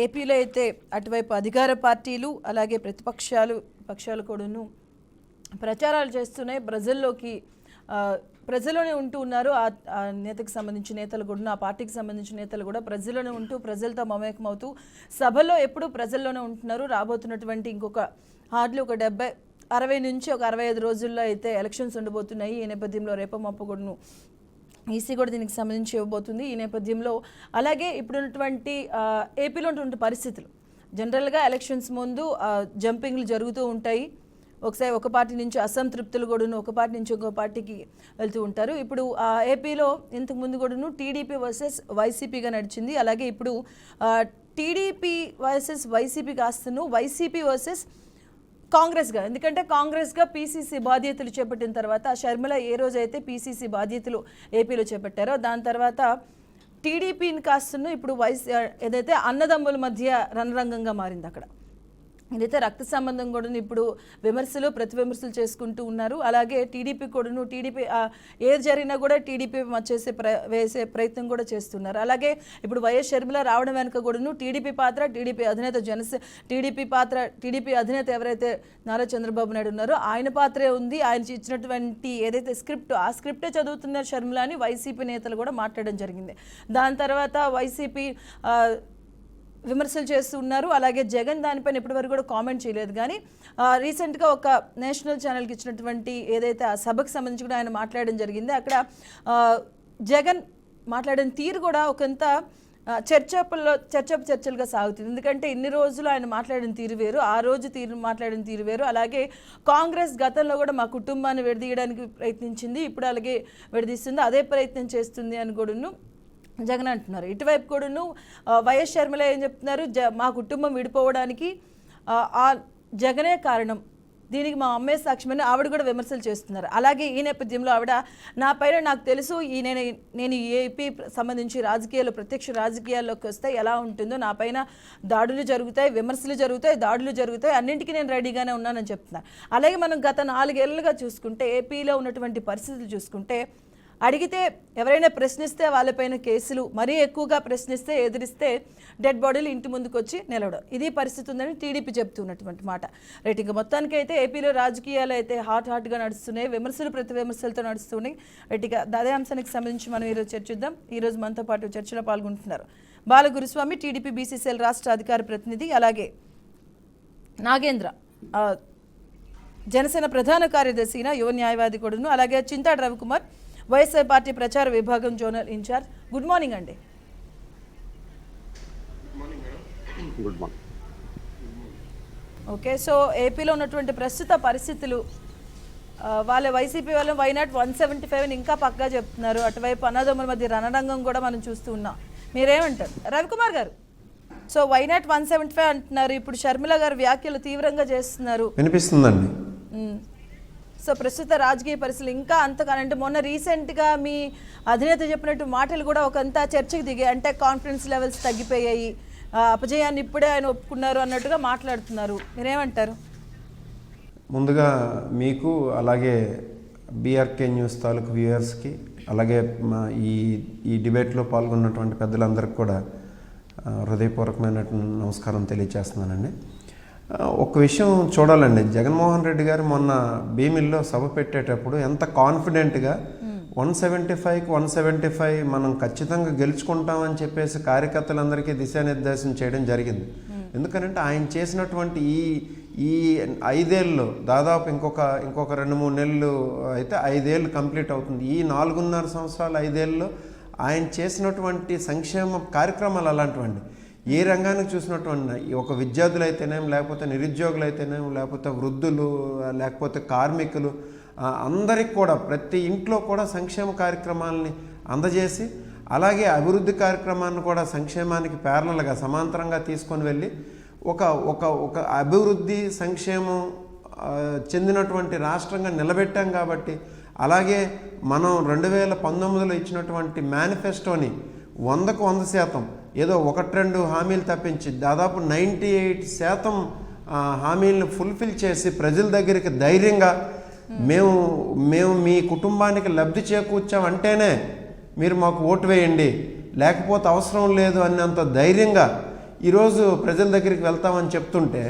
ఏపీలో అయితే అటువైపు అధికార పార్టీలు అలాగే పక్షాలు కూడాను ప్రచారాలు చేస్తున్నాయి. ప్రజల్లోనే ఉంటూ ఉన్నారు. ఆ నేతకు సంబంధించిన నేతలు కూడా, ఆ పార్టీకి సంబంధించిన నేతలు కూడా ప్రజల్లోనే ఉంటూ ప్రజలతో మమేకమవుతూ సభల్లో ఎప్పుడూ ప్రజల్లోనే ఉంటున్నారు. రాబోతున్నటువంటి ఇంకొక హార్డ్లీ ఒక 60 నుంచి ఒక 65 రోజుల్లో అయితే ఎలక్షన్స్ ఉండబోతున్నాయి. ఈ నేపథ్యంలో రేపమాపు కూడాను ఈసీ కూడా దీనికి సంబంధించి ఇవ్వబోతుంది. ఈ నేపథ్యంలో అలాగే ఇప్పుడున్నటువంటి ఏపీలో ఉన్నటువంటి పరిస్థితులు, జనరల్గా ఎలక్షన్స్ ముందు జంపింగ్లు జరుగుతూ ఉంటాయి. ఒకసారి ఒక పార్టీ నుంచి అసంతృప్తులు కూడాను ఒక పార్టీ నుంచి ఇంకో పార్టీకి వెళ్తూ ఉంటారు. ఇప్పుడు ఏపీలో ఇంతకుముందు కూడాను టీడీపీ వర్సెస్ వైసీపీగా నడిచింది. అలాగే ఇప్పుడు టీడీపీ వర్సెస్ వైసీపీ కాస్తను వైసీపీ వర్సెస్ కాంగ్రెస్గా, ఎందుకంటే కాంగ్రెస్గా పీసీసీ బాధ్యతలు చేపట్టిన తర్వాత షర్మిల ఏ రోజైతే పీసీసీ బాధ్యతలు ఏపీలో చేపట్టారో దాని తర్వాత టీడీపీని కాస్తను ఇప్పుడు ఏదైతే అన్నదమ్ముల మధ్య రణరంగంగా మారింది. అక్కడ ఇదైతే రక్త సంబంధం కూడా ఇప్పుడు ప్రతి విమర్శలు చేసుకుంటూ ఉన్నారు. అలాగే టీడీపీ కూడాను ఏది జరిగినా కూడా టీడీపీ వేసే ప్రయత్నం కూడా చేస్తున్నారు. అలాగే ఇప్పుడు వైఎస్ షర్మిల రావడం వెనుక కూడాను టీడీపీ పాత్ర, టీడీపీ అధినేత ఎవరైతే నారా చంద్రబాబు నాయుడు ఉన్నారో ఆయన పాత్రే ఉంది. ఆయన ఇచ్చినటువంటి ఏదైతే ఆ స్క్రిప్టే చదువుతున్నారు షర్మిల అని వైసీపీ నేతలు కూడా మాట్లాడడం జరిగింది. దాని తర్వాత వైసీపీ విమర్శలు చేస్తూ ఉన్నారు. అలాగే జగన్ దానిపైన ఇప్పటివరకు కూడా కామెంట్ చేయలేదు. కానీ రీసెంట్గా ఒక నేషనల్ ఛానల్కి ఇచ్చినటువంటి ఏదైతే ఆ సభకు సంబంధించి కూడా ఆయన మాట్లాడడం జరిగింది. అక్కడ జగన్ మాట్లాడిన తీరు కూడా ఒకంత చర్చలుగా సాగుతుంది. ఎందుకంటే ఇన్ని రోజులు ఆయన మాట్లాడిన తీరు వేరు, ఆ రోజు మాట్లాడిన తీరు వేరు. అలాగే కాంగ్రెస్ గతంలో కూడా మా కుటుంబాన్ని విడదీయడానికి ప్రయత్నించింది, ఇప్పుడు అలాగే విడదీస్తుంది, అదే ప్రయత్నం చేస్తుంది అని కూడాను జగన్ అంటున్నారు. ఇటువైపు కూడాను వైఎస్ షర్మిల ఏం చెప్తున్నారు, మా కుటుంబం విడిపోవడానికి ఆ జగనే కారణం, దీనికి మా అమ్మే సాక్ష్యమని ఆవిడ కూడా విమర్శలు చేస్తున్నారు. అలాగే ఈ నేపథ్యంలో ఆవిడ నా పైన నాకు తెలుసు, నేను ఏపీ సంబంధించి ప్రత్యక్ష రాజకీయాల్లోకి వస్తే ఎలా ఉంటుందో, నా పైన దాడులు జరుగుతాయి, విమర్శలు జరుగుతాయి, దాడులు జరుగుతాయి, అన్నింటికీ నేను రెడీగానే ఉన్నానని చెప్తున్నారు. అలాగే మనం గత 4 ఏళ్లుగా చూసుకుంటే ఏపీలో ఉన్నటువంటి పరిస్థితులు చూసుకుంటే అడిగితే ఎవరైనా ప్రశ్నిస్తే వాళ్ళపైన కేసులు, మరీ ఎక్కువగా ప్రశ్నిస్తే ఎదిరిస్తే డెడ్ బాడీలు ఇంటి ముందుకు వచ్చి నిలవడం, ఇది పరిస్థితి ఉందని టీడీపీ చెప్తున్నటువంటి మాట. రేటింగ్ మొత్తానికి అయితే ఏపీలో రాజకీయాలు అయితే హాట్గా నడుస్తున్నాయి, ప్రతి విమర్శలతో నడుస్తున్నాయి. రేటిగా అదే అంశానికి సంబంధించి మనం ఈరోజు చర్చిద్దాం. ఈరోజు మనతో పాటు చర్చలో పాల్గొంటున్నారు బాలగురుస్వామి, టీడీపీ బీసీసీఎల్ రాష్ట్ర అధికార ప్రతినిధి, అలాగే నాగేంద్ర జనసేన ప్రధాన కార్యదర్శి, యువ న్యాయవాది కూడాను, అలాగే చింతాడు రవికుమార్ వైఎస్ఆర్ పార్టీ ప్రచార విభాగం జోనల్ ఇన్ఛార్జ్. గుడ్ మార్నింగ్ అండి. Good morning. ఓకే, సో ఏపీలో ఉన్నటువంటి ప్రస్తుత పరిస్థితులు, వైసీపీ వాళ్ళు వైనాట్ 175 ఇంకా పక్కా చెప్తున్నారు. అటువైపు అన్నదమ్ముల మధ్య రణరంగం కూడా మనం చూస్తూ ఉన్నాం. మీరేమంటారు రవికుమార్ గారు? సో వైనాట్ 175 అంటున్నారు. ఇప్పుడు షర్మిల గారు వ్యాఖ్యలు తీవ్రంగా చేస్తున్నారు, వినిపిస్తుందండి. సో ప్రస్తుత రాజకీయ పరిస్థితులు ఇంకా అంతగానంటే మొన్న రీసెంట్గా మీ అధినేత చెప్పినట్టు మాటలు కూడా ఒకంత చర్చకు దిగాయి. అంటే కాన్ఫిడెన్స్ లెవెల్స్ తగ్గిపోయాయి, అపజయాన్ని ఇప్పుడే ఆయన ఒప్పుకున్నారు అన్నట్టుగా మాట్లాడుతున్నారు. మీరేమంటారు? ముందుగా మీకు, అలాగే బీఆర్కే న్యూస్ తాలూకు వ్యూయర్స్కి, అలాగే మా ఈ డిబేట్లో పాల్గొన్నటువంటి పెద్దలందరికీ కూడా హృదయపూర్వకమైన నమస్కారం తెలియజేస్తున్నానండి. ఒక విషయం చూడాలండి, జగన్మోహన్ రెడ్డి గారు మొన్న భీమిల్లో సభ పెట్టేటప్పుడు ఎంత కాన్ఫిడెంట్గా 175 మనం ఖచ్చితంగా గెలుచుకుంటామని చెప్పేసి కార్యకర్తలందరికీ దిశానిర్దేశం చేయడం జరిగింది. ఎందుకంటే ఆయన చేసినటువంటి ఈ 5 ఏళ్ళు, దాదాపు ఇంకొక 2-3 నెలలు అయితే 5 ఏళ్ళు కంప్లీట్ అవుతుంది. ఈ 4.5 సంవత్సరాలు 5 ఏళ్ళలో ఆయన చేసినటువంటి సంక్షేమ కార్యక్రమాలు అలాంటివండి. ఏ రంగానికి చూసినటువంటి ఒక విద్యార్థులు అయితేనేం, లేకపోతే నిరుద్యోగులు అయితేనేం, లేకపోతే వృద్ధులు, లేకపోతే కార్మికులు, అందరికి కూడా ప్రతి ఇంట్లో కూడా సంక్షేమ కార్యక్రమాలని అందజేసి, అలాగే అభివృద్ధి కార్యక్రమాన్ని కూడా సంక్షేమానికి ప్యారలల్గా సమాంతరంగా తీసుకొని వెళ్ళి ఒక అభివృద్ధి సంక్షేమం చెందినటువంటి రాష్ట్రంగా నిలబెట్టాం. కాబట్టి అలాగే మనం 2019లో ఇచ్చినటువంటి మేనిఫెస్టోని 100కు 100% ఏదో 1-2 హామీలు తప్పించి దాదాపు 98% హామీలను ఫుల్ఫిల్ చేసి ప్రజల దగ్గరికి ధైర్యంగా మేము మీ కుటుంబానికి లబ్ధి చేకూర్చామంటేనే మీరు మాకు ఓటు వేయండి, లేకపోతే అవసరం లేదు అన్నంత ధైర్యంగా ఈరోజు ప్రజల దగ్గరికి వెళ్తామని చెప్తుంటే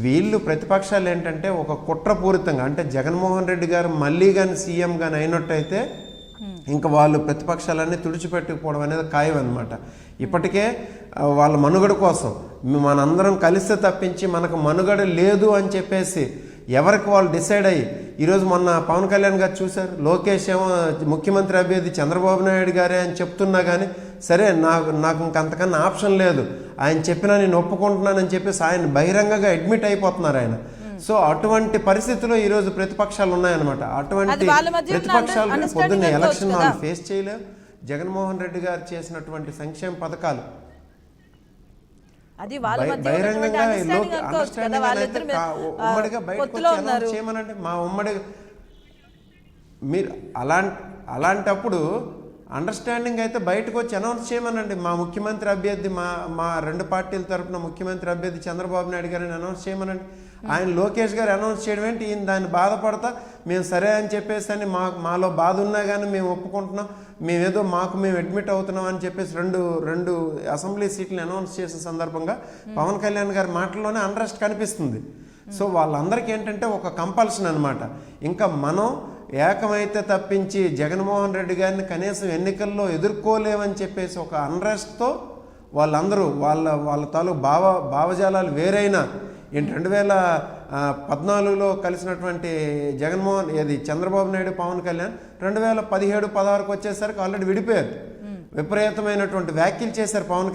వీళ్ళు ప్రతిపక్షాలు ఏంటంటే ఒక కుట్రపూరితంగా అంటే జగన్మోహన్ రెడ్డి గారు మళ్ళీ కానీ సీఎం కానీ అయినట్టయితే ఇంకా వాళ్ళు ప్రతిపక్షాలన్నీ తుడిచిపెట్టుకుపోవడం అనేది ఖాయం అనమాట. ఇప్పటికే వాళ్ళ మనుగడ కోసం మనందరం కలిస్తే తప్పించి మనకు మనుగడ లేదు అని చెప్పేసి ఎవరికి వాళ్ళు డిసైడ్ అయ్యి ఈరోజు మొన్న పవన్ కళ్యాణ్ గారు చూశారు, లోకేష్ ఏమో ముఖ్యమంత్రి అభ్యర్థి చంద్రబాబు నాయుడు గారే అని చెప్తున్నా కానీ సరే నాకు ఇంకంతకన్నా ఆప్షన్ లేదు, ఆయన చెప్పినా నేను ఒప్పుకుంటున్నానని చెప్పేసి ఆయన బహిరంగంగా అడ్మిట్ అయిపోతున్నారు ఆయన. సో అటువంటి పరిస్థితిలో ఈరోజు ప్రతిపక్షాలు ఉన్నాయన్నమాట. అటువంటి ప్రతిపక్షాలు పొద్దున్న ఎలక్షన్ వాళ్ళు ఫేస్ చేయలేవు. జగన్మోహన్ రెడ్డి గారు చేసినటువంటి సంక్షేమ పథకాలు బహిరంగంగా ఉమ్మడిగా బయటకు చేయమనండి. మా ఉమ్మడి మీరు అలాంటప్పుడు అండర్స్టాండింగ్ అయితే బయటకు వచ్చి అనౌన్స్ చేయమనండి. మా ముఖ్యమంత్రి అభ్యర్థి మా రెండు పార్టీల తరఫున ముఖ్యమంత్రి అభ్యర్థి చంద్రబాబు నాయుడు గారిని అనౌన్స్ చేయమనండి. ఆయన లోకేష్ గారు అనౌన్స్ చేయడం ఏంటి, ఈయన దాన్ని బాధపడతా మేము సరే అని చెప్పేసి అని మాలో బాధ ఉన్నా కానీ మేము ఒప్పుకుంటున్నాం, మేమేదో మేము అడ్మిట్ అవుతున్నాం అని చెప్పేసి రెండు అసెంబ్లీ సీట్లను అనౌన్స్ చేసిన సందర్భంగా పవన్ కళ్యాణ్ గారి మాటల్లోనే అన్రెస్ట్ కనిపిస్తుంది. సో వాళ్ళందరికీ ఏంటంటే ఒక కంపల్షన్ అనమాట. ఇంకా మనం ఏకమైతే తప్పించి జగన్మోహన్ రెడ్డి గారిని కనీసం ఎన్నికల్లో ఎదుర్కోలేమని చెప్పేసి ఒక అన్రెస్ట్తో వాళ్ళందరూ వాళ్ళ తాలూకు భావజాలాలు వేరైనా 2014లో కలిసినటువంటి చంద్రబాబు నాయుడు పవన్ కళ్యాణ్ 2017-16కు వచ్చేసరికి ఆల్రెడీ విడిపోయారు. విపరీతమైనటువంటి వ్యాఖ్యలు చేశారు పవన్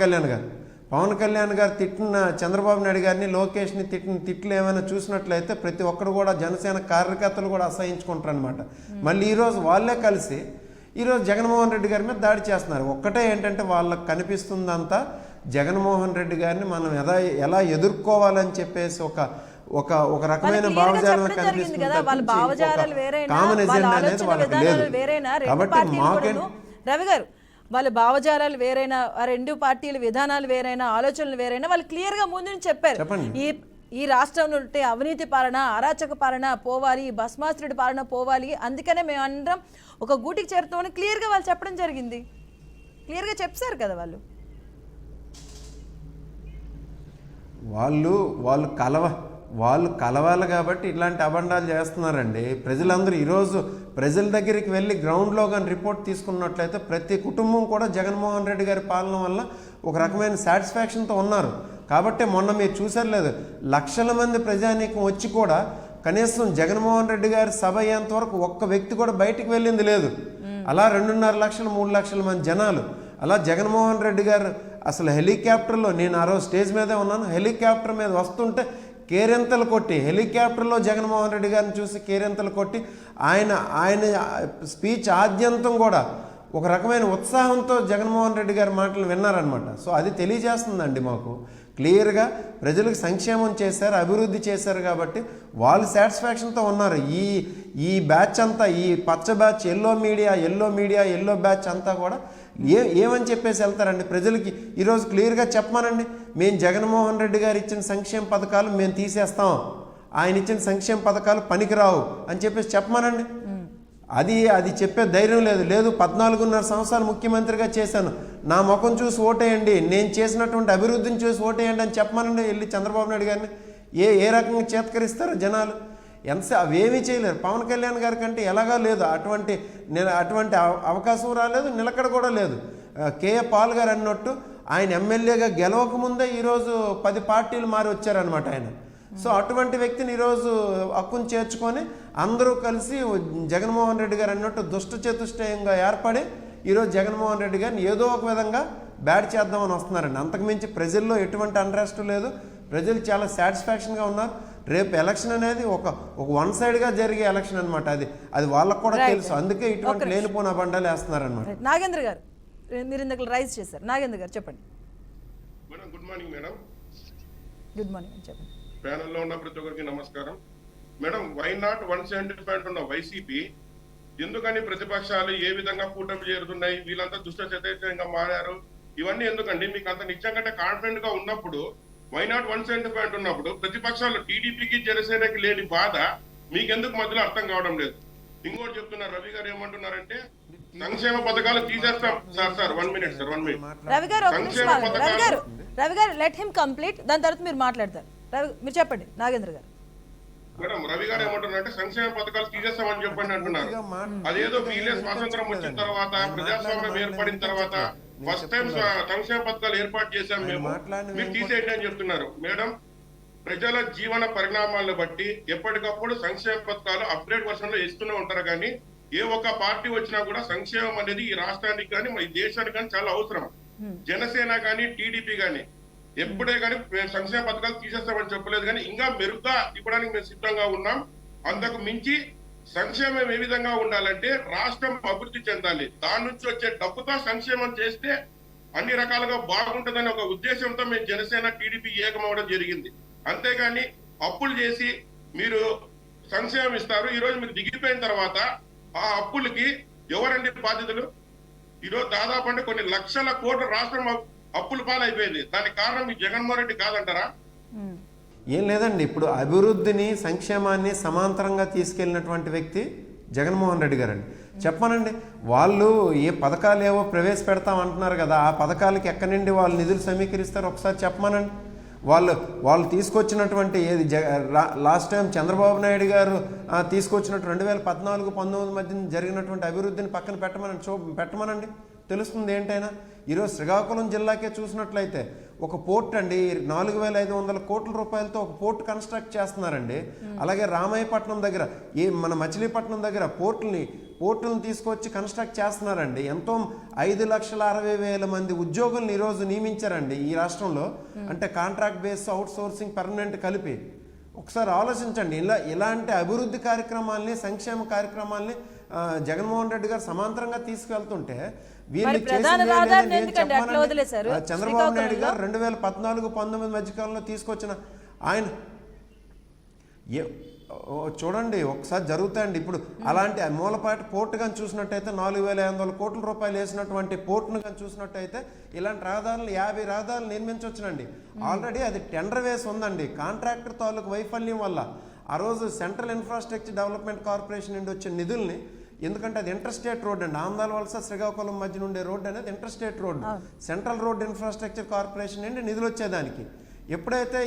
కళ్యాణ్ గారు తిట్టిన చంద్రబాబు నాయుడు గారిని, లోకేష్ని తిట్టిన తిట్లు ఏమైనా చూసినట్లయితే ప్రతి ఒక్కరు కూడా జనసేన కార్యకర్తలు కూడా అసహించుకుంటారు అనమాట. మళ్ళీ ఈరోజు వాళ్ళే కలిసి ఈరోజు జగన్మోహన్ రెడ్డి గారి మీద దాడి చేస్తున్నారు. ఒక్కటే ఏంటంటే వాళ్ళకి కనిపిస్తుందంతా జగన్మోహన్ రెడ్డి గారిని మనం ఎలా ఎదుర్కోవాలని చెప్పేసి ఒక రకమైన భావజాలం కనిపిస్తుంది. కామన్ ఎజెండా అనేది వాళ్ళకి లేదు. కాబట్టి రవి గారు వాళ్ళ భావజాలాలు వేరైనా, ఆ రెండు పార్టీల విధానాలు వేరైనా, ఆలోచనలు వేరైనా వాళ్ళు క్లియర్గా ముందు నుంచి చెప్పారు. ఈ రాష్ట్రంలో అవినీతి పాలన, అరాచక పాలన పోవాలి, భస్మాసురుడి పాలన పోవాలి, అందుకనే మేము అందరం ఒక గూటికి చేరుతామని క్లియర్గా వాళ్ళు చెప్పడం జరిగింది. క్లియర్గా చెప్పారు కదా వాళ్ళు కలవాలి కాబట్టి ఇట్లాంటి అబండాలు చేస్తున్నారండి. ప్రజలందరూ ఈరోజు ప్రజల దగ్గరికి వెళ్ళి గ్రౌండ్లో కానీ రిపోర్ట్ తీసుకున్నట్లయితే ప్రతి కుటుంబం కూడా జగన్మోహన్ రెడ్డి గారి పాలన వల్ల ఒక రకమైన సాటిస్ఫాక్షన్తో ఉన్నారు. కాబట్టి మొన్న మీరు చూసారు లేదు, లక్షల మంది ప్రజానీకం వచ్చి కూడా కనీసం జగన్మోహన్ రెడ్డి గారి సభ అయ్యేంత వరకు ఒక్క వ్యక్తి కూడా బయటికి వెళ్ళింది లేదు. అలా 2.5 లక్షలు 3 లక్షల మంది జనాలు అలా జగన్మోహన్ రెడ్డి గారు అసలు హెలికాప్టర్లో, నేను ఆ రోజు స్టేజ్ మీదే ఉన్నాను, హెలికాప్టర్ మీద వస్తుంటే కేరింతలు కొట్టి, హెలికాప్టర్లో జగన్మోహన్ రెడ్డి గారిని చూసి కేరింతలు కొట్టి ఆయన స్పీచ్ ఆద్యంతం కూడా ఒక రకమైన ఉత్సాహంతో జగన్మోహన్ రెడ్డి గారి మాటలు విన్నారనమాట. సో అది తెలియజేస్తుందండి మాకు క్లియర్గా ప్రజలకు సంక్షేమం చేశారు, అభివృద్ధి చేశారు కాబట్టి వాళ్ళు సాటిస్ఫాక్షన్తో ఉన్నారు. ఈ బ్యాచ్ అంతా, ఈ పచ్చ బ్యాచ్, ఎల్లో బ్యాచ్ అంతా కూడా ఏమని చెప్పేసి వెళ్తారండి ప్రజలకి. ఈరోజు క్లియర్గా చెప్పమానండి, మేము జగన్మోహన్ రెడ్డి గారు ఇచ్చిన సంక్షేమ పథకాలు మేము తీసేస్తాం, ఆయన ఇచ్చిన సంక్షేమ పథకాలు పనికిరావు అని చెప్పేసి చెప్పమానండి. అది చెప్పే ధైర్యం లేదు. 14.5 సంవత్సరాలు ముఖ్యమంత్రిగా చేశాను, నా ముఖం చూసి ఓటేయండి, నేను చేసినటువంటి అభివృద్ధిని చూసి ఓటేయండి అని చెప్పమనండి వెళ్ళి చంద్రబాబు నాయుడు గారిని. ఏ రకంగా చేత్కరిస్తారో జనాలు, అవేమీ చేయలేరు. పవన్ కళ్యాణ్ గారి కంటే ఎలాగా లేదు, అటువంటి అవకాశం రాలేదు, నిలకడ కూడా లేదు. కేఏ పాల్ గారు అన్నట్టు ఆయన ఎమ్మెల్యేగా గెలవకముందే ఈరోజు 10 పార్టీలు మారి వచ్చారనమాట ఆయన. సో అటువంటి వ్యక్తిని ఈరోజు హక్కును చేర్చుకొని అందరూ కలిసి జగన్మోహన్ రెడ్డి గారు అన్నట్టు దుష్ట చతుష్టయంగా ఏర్పడి ఈరోజు జగన్మోహన్ రెడ్డి గారిని ఏదో ఒక విధంగా బ్యాడ్ చేద్దామని వస్తున్నారండి. అంతకుమించి ప్రజల్లో ఎటువంటి అన్రెస్ట్ లేదు, ప్రజలు చాలా సాటిస్ఫాక్షన్గా ఉన్నారు. రేపు ఎలక్షన్ అనేది ఒక వన్ సైడ్గా జరిగే ఎలక్షన్ అనమాట. అది వాళ్ళకు కూడా తెలుసు, అందుకే ఇటువంటి లేనిపోయిన బండాలు వేస్తున్నారనమాట. నాగేంద్ర గారు మీరు ఇందాక రైజ్ చేశారు, నాగేంద్ర గారు చెప్పండి. Madam good morning. Madam good morning, చెప్పండి. ప్యానెల్లో ఉన్న ప్రతి ఒక్కరికి నమస్కారం. మేడం, వై నాట్ 175 ఉన్న వైసీపీ ఎందుకని ప్రతిపక్షాలు ఏ విధంగా కూటమి చేరుతున్నాయి, వీళ్ళంతా దుష్ట చైతన్యంగా మారారు, ఇవన్నీ ఎందుకండి? మీకు అంత నిజంగా కాన్ఫిడెంట్ గా ఉన్నప్పుడు వై నాట్ 175 ఉన్నప్పుడు ప్రతిపక్షాలు టీడీపీకి జనసేనకి లేని బాధ మీకెందుకు మధ్యలో అర్థం కావడం లేదు? ఇంకోటి చెప్తున్నారు, రవి గారు ఏమంటున్నారంటే సంక్షేమ పథకాలు తీసేస్తాం sir 1 minute sir 1 minute. Ravi గారు ఒక నిమిషం సంక్షేమ ఆగండి. రవి గారు లెట్ హిమ్ కంప్లీట్, దాని తర్వాత మీరు మాట్లాడతారు. మీరు చెప్పండి నాగేంద్ర గారు. మేడం రవి గారు ఏమంటున్నారంటే సంక్షేమ పథకాలు తీసేస్తామని చెప్పండి అంటున్నారు. అదేదో వీళ్ళే స్వాతంత్రం వచ్చిన తర్వాత ప్రజాస్వామ్యం ఏర్పడిన తర్వాత ఫస్ట్ టైం సంక్షేమ పథకాలు ఏర్పాటు చేశాం మేము, మీరు తీసేయండి అని చెప్తున్నారు. మేడం ప్రజల జీవన పరిణామాలను బట్టి ఎప్పటికప్పుడు సంక్షేమ పథకాలు అప్డేట్ వర్షన్ లో ఇస్తూనే ఉంటారు, కానీ ఏ ఒక్క పార్టీ వచ్చినా కూడా సంక్షేమం అనేది ఈ రాష్ట్రానికి కానీ ఈ దేశానికి కానీ చాలా అవసరం. జనసేన కానీ టీడీపీ కానీ ఎప్పుడే కానీ మేము సంక్షేమ పథకాలు తీసేస్తామని చెప్పలేదు, కానీ ఇంకా మెరుగ్గా ఇవ్వడానికి మేము సిద్ధంగా ఉన్నాం. అంతకు మించి సంక్షేమం ఏ విధంగా ఉండాలంటే రాష్ట్రం అభివృద్ధి చెందాలి, దాని నుంచి వచ్చే డబ్బుతో సంక్షేమం చేస్తే అన్ని రకాలుగా బాగుంటుందనే ఒక ఉద్దేశంతో మేము జనసేన టీడీపీ ఏకమవడం జరిగింది. అంతేగాని అప్పులు చేసి మీరు సంక్షేమం ఇస్తారు, ఈ రోజు మీరు దిగిపోయిన తర్వాత ఆ అప్పులకి ఎవరండి బాధ్యతలు? ఈరోజు దాదాపు అంటే కొన్ని లక్షల కోట్ల రాష్ట్రం అప్పుల పాలైపోయింది. దానికి కారణం మీ జగన్మోహన్ రెడ్డి కాదంటారా? ఏం లేదండి, ఇప్పుడు అభివృద్ధిని సంక్షేమాన్ని సమాంతరంగా తీసుకెళ్ళినటువంటి వ్యక్తి జగన్మోహన్ రెడ్డి గారండి. చెప్పానండి, వాళ్ళు ఏ పథకాలు ఏవో ప్రవేశపెడతాం అంటున్నారు కదా, ఆ పథకాలకి ఎక్కడి నుండి వాళ్ళు నిధులు సమీకరిస్తారు ఒకసారి చెప్పమానండి. వాళ్ళు తీసుకొచ్చినటువంటి ఏది లాస్ట్ టైం చంద్రబాబు నాయుడు గారు తీసుకొచ్చినట్టు 2014-19 మధ్య జరిగినటువంటి అభివృద్ధిని పక్కన పెట్టమనండి, తెలుస్తుంది ఏంటైనా. ఈరోజు శ్రీకాకుళం జిల్లాకే చూసినట్లయితే ఒక పోర్ట్ అండి 4,500 కోట్ల రూపాయలతో ఒక పోర్ట్ కన్స్ట్రక్ట్ చేస్తున్నారండి. అలాగే రామాయపట్నం దగ్గర మన మచిలీపట్నం దగ్గర పోర్టులను తీసుకొచ్చి కన్స్ట్రక్ట్ చేస్తున్నారండి. ఎంతో 5,60,000 మంది ఉద్యోగులను ఈరోజు నియమించారండి ఈ రాష్ట్రంలో. అంటే contract base, out sourcing, permanent కలిపి. ఒకసారి ఆలోచించండి, ఇలాంటి అభివృద్ధి కార్యక్రమాల్ని, సంక్షేమ కార్యక్రమాల్ని జగన్మోహన్ రెడ్డి గారు సమాంతరంగా తీసుకెళ్తుంటే వీళ్ళు చంద్రబాబు నాయుడు గారు 2014-19 మధ్యకాలంలో తీసుకొచ్చిన ఆయన చూడండి ఒకసారి జరుగుతాయండి. ఇప్పుడు అలాంటి మూలపాటి పోర్టు కానీ చూసినట్టయితే 4,500 కోట్ల రూపాయలు వేసినటువంటి పోర్టును కానీ చూసినట్టయితే ఇలాంటి రహదారులు 50 రహదారులు నిర్మించవచ్చునండి. ఆల్రెడీ అది టెండర్ వేసి ఉందండి. కాంట్రాక్టర్ తాలూకు వైఫల్యం వల్ల ఆ రోజు సెంట్రల్ ఇన్ఫ్రాస్ట్రక్చర్ డెవలప్మెంట్ కార్పొరేషన్ నుండి వచ్చిన నిధుల్ని, ఎందుకంటే అది ఇంటర్స్టేట్ రోడ్ అండి, ఆంధ్రాల వలస శ్రీకాకుళం మధ్య ఉండే రోడ్డు అనేది interstate road, central road infrastructure corporation నుండి నిధులు వచ్చేదానికి. ఎప్పుడైతే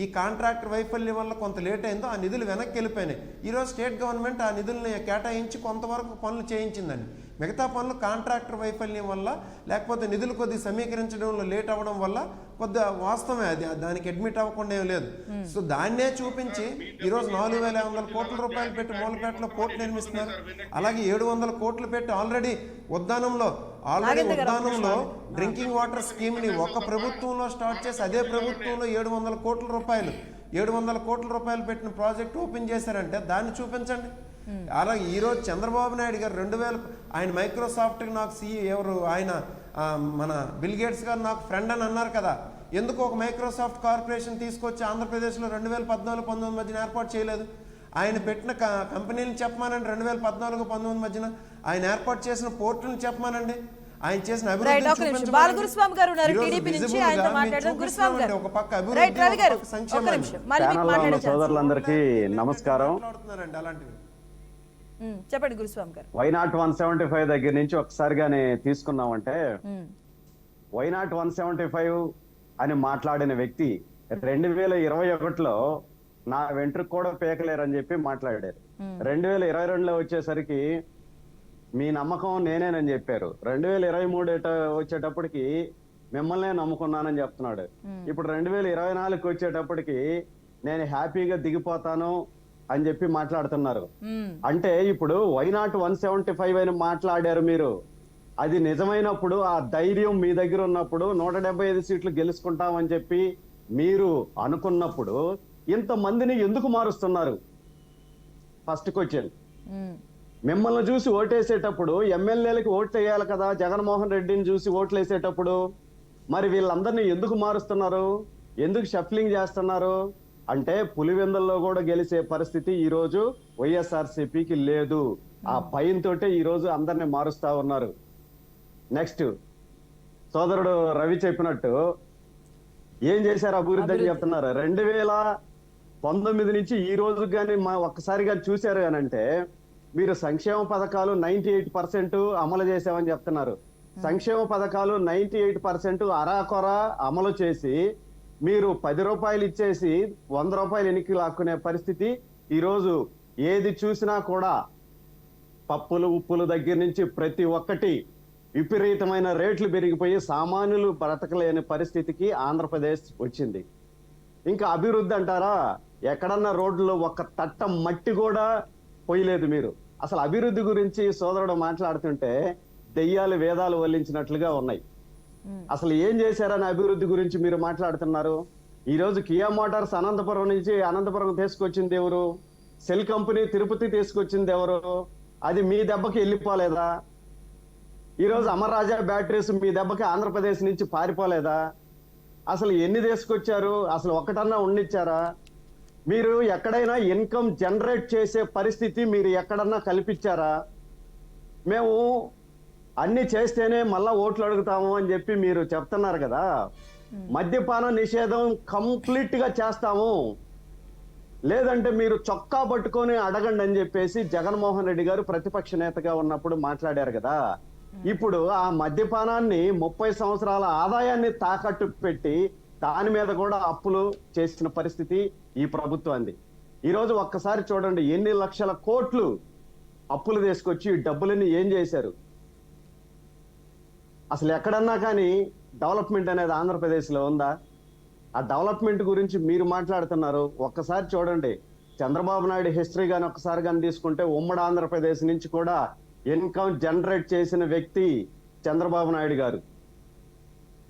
ఈ కాంట్రాక్టర్ వైఫల్యం వల్ల కొంత లేట్ అయిందో ఆ నిధులు వెనక్కి వెళ్ళిపోయినాయి. ఈరోజు స్టేట్ గవర్నమెంట్ ఆ నిధుల్ని కేటాయించి కొంతవరకు పనులు చేయించిందండి. మిగతా పనులు కాంట్రాక్టర్ వైఫల్యం వల్ల, లేకపోతే నిధులు కొద్దిగా సమీకరించడంలో లేట్ అవ్వడం వల్ల కొద్దిగా వాస్తవమే, అది దానికి అడ్మిట్ అవ్వకుండా ఏం లేదు. సో దాన్నే చూపించి ఈరోజు 4,500 కోట్ల రూపాయలు పెట్టి మూలపేటలో పోర్టు నిర్మిస్తున్నారు. అలాగే 700 కోట్లు పెట్టి ఆల్రెడీ ఉద్దానంలో డ్రింకింగ్ వాటర్ స్కీమ్ని ఒక ప్రభుత్వంలో స్టార్ట్ చేసి అదే ప్రభుత్వంలో 700 కోట్ల రూపాయలు పెట్టిన ప్రాజెక్ట్ ఓపెన్ చేశారంటే దాన్ని చూపించండి. అలాగే ఈరోజు చంద్రబాబు నాయుడు గారు ఆయన మైక్రోసాఫ్ట్కి నాకు ఆయన మన బిల్ గేట్స్ గారు నాకు ఫ్రెండ్ అని అన్నారు కదా, ఎందుకు ఒక మైక్రోసాఫ్ట్ కార్పొరేషన్ తీసుకొచ్చి ఆంధ్రప్రదేశ్లో 2014-19 మధ్యన ఏర్పాటు చేయలేదు? ఆయన పెట్టిన కంపెనీలను చెప్పమానండి. 2014-19 మధ్యన ఆయన ఏర్పాటు చేసిన పోర్టులను చెప్పమానండి. ఆయన చేసిన అభివృద్ధి సోదరులందరికీ నమస్కారం. చెప్పండి గురుస్వామి గారు. వైనాట్ 175 దగ్గర నుంచి ఒకసారిగానే తీసుకున్నామంటే, వైనాట్ 175 అని మాట్లాడిన వ్యక్తి 2021లో నా వెంట్రుకు కూడా పేకలేరని చెప్పి మాట్లాడారు. 2022లో వచ్చేసరికి మీ నమ్మకం నేనేనని చెప్పారు. 2023 వచ్చేటప్పటికి మిమ్మల్నే నమ్ముకున్నానని చెప్తున్నాడు. ఇప్పుడు 2024కి వచ్చేటప్పటికి నేను హ్యాపీగా దిగిపోతాను అని చెప్పి మాట్లాడుతున్నారు. అంటే ఇప్పుడు వైనాట్ 175 అని మాట్లాడారు మీరు. అది నిజమైనప్పుడు, ఆ ధైర్యం మీ దగ్గర ఉన్నప్పుడు 175 సీట్లు గెలుచుకుంటామని చెప్పి మీరు అనుకున్నప్పుడు ఇంతమందిని ఎందుకు మారుస్తున్నారు? First question. మిమ్మల్ని చూసి ఓటేసేటప్పుడు ఎమ్మెల్యేలకు ఓట్లు వేయాలి కదా, జగన్మోహన్ రెడ్డిని చూసి ఓట్లు వేసేటప్పుడు. మరి వీళ్ళందరినీ ఎందుకు మారుస్తున్నారు? ఎందుకు షఫ్లింగ్ చేస్తున్నారు? అంటే పులివెందుల్లో కూడా గెలిచే పరిస్థితి ఈ రోజు వైఎస్ఆర్సీపీకి లేదు. ఆ భయంతోటే ఈ రోజు అందరిని మారుస్తా ఉన్నారు. నెక్స్ట్, సోదరుడు రవి చెప్పినట్టు ఏం చేశారు అభివృద్ధి అని చెప్తున్నారు. 2019 నుంచి ఈ రోజు కానీ ఒక్కసారిగా చూశారు అని అంటే మీరు సంక్షేమ పథకాలు 98% అమలు చేసామని చెప్తున్నారు. సంక్షేమ పథకాలు 98% అరాకొర అమలు చేసి మీరు 10 రూపాయలు ఇచ్చేసి 100 రూపాయలు ఎన్నికలు లాక్కునే పరిస్థితి. ఈరోజు ఏది చూసినా కూడా పప్పులు ఉప్పుల దగ్గర నుంచి ప్రతి ఒక్కటి విపరీతమైన రేట్లు పెరిగిపోయి సామాన్యులు బ్రతకలేని పరిస్థితికి ఆంధ్రప్రదేశ్ వచ్చింది. ఇంకా అభివృద్ధి అంటారా? ఎక్కడన్నా రోడ్లలో ఒక్క తట్ట మట్టి కూడా పోయలేదు మీరు. అసలు అభివృద్ధి గురించి సోదరుడు మాట్లాడుతుంటే దెయ్యాలు వేదాలు వల్లించినట్లుగా ఉన్నాయి. అసలు ఏం చేశారని అభివృద్ధి గురించి మీరు మాట్లాడుతున్నారు? ఈ రోజు కియా మోటార్స్ అనంతపురం నుంచి అనంతపురం తీసుకొచ్చింది ఎవరు? సెల్ కంపెనీ తిరుపతి తీసుకొచ్చింది ఎవరు? అది మీ దెబ్బకి వెళ్ళిపోలేదా? ఈ రోజు అమర్ రాజా బ్యాటరీస్ మీ దెబ్బకి ఆంధ్రప్రదేశ్ నుంచి పారిపోలేదా? అసలు ఎన్ని తీసుకొచ్చారు? అసలు ఒకటన్నా ఉండిచ్చారా? మీరు ఎక్కడైనా ఇన్కమ్ జనరేట్ చేసే పరిస్థితి మీరు ఎక్కడన్నా కల్పించారా? మేము అన్ని చేస్తేనే మళ్ళా ఓట్లు అడుగుతాము అని చెప్పి మీరు చెప్తున్నారు కదా. మద్యపాన నిషేధం కంప్లీట్ గా చేస్తాము, లేదంటే మీరు చొక్కా పట్టుకొని అడగండి అని చెప్పేసి జగన్మోహన్ రెడ్డి గారు ప్రతిపక్ష నేతగా ఉన్నప్పుడు మాట్లాడారు కదా. ఇప్పుడు ఆ మద్యపానాన్ని 30 సంవత్సరాల ఆదాయాన్ని తాకట్టు పెట్టి దాని మీద కూడా అప్పులు చేసిన పరిస్థితి ఈ ప్రభుత్వాన్ని. ఈ రోజు ఒక్కసారి చూడండి, ఎన్ని లక్షల కోట్లు అప్పులు తీసుకొచ్చి డబ్బులన్నీ ఏం చేశారు? అసలు ఎక్కడన్నా కానీ డెవలప్మెంట్ అనేది ఆంధ్రప్రదేశ్ లో ఉందా? ఆ డెవలప్మెంట్ గురించి మీరు మాట్లాడుతున్నారు. ఒక్కసారి చూడండి, చంద్రబాబు నాయుడు హిస్టరీ గాని ఒక్కసారి కానీ తీసుకుంటే ఉమ్మడి ఆంధ్రప్రదేశ్ నుంచి కూడా ఇన్కమ్ జనరేట్ చేసిన వ్యక్తి చంద్రబాబు నాయుడు గారు.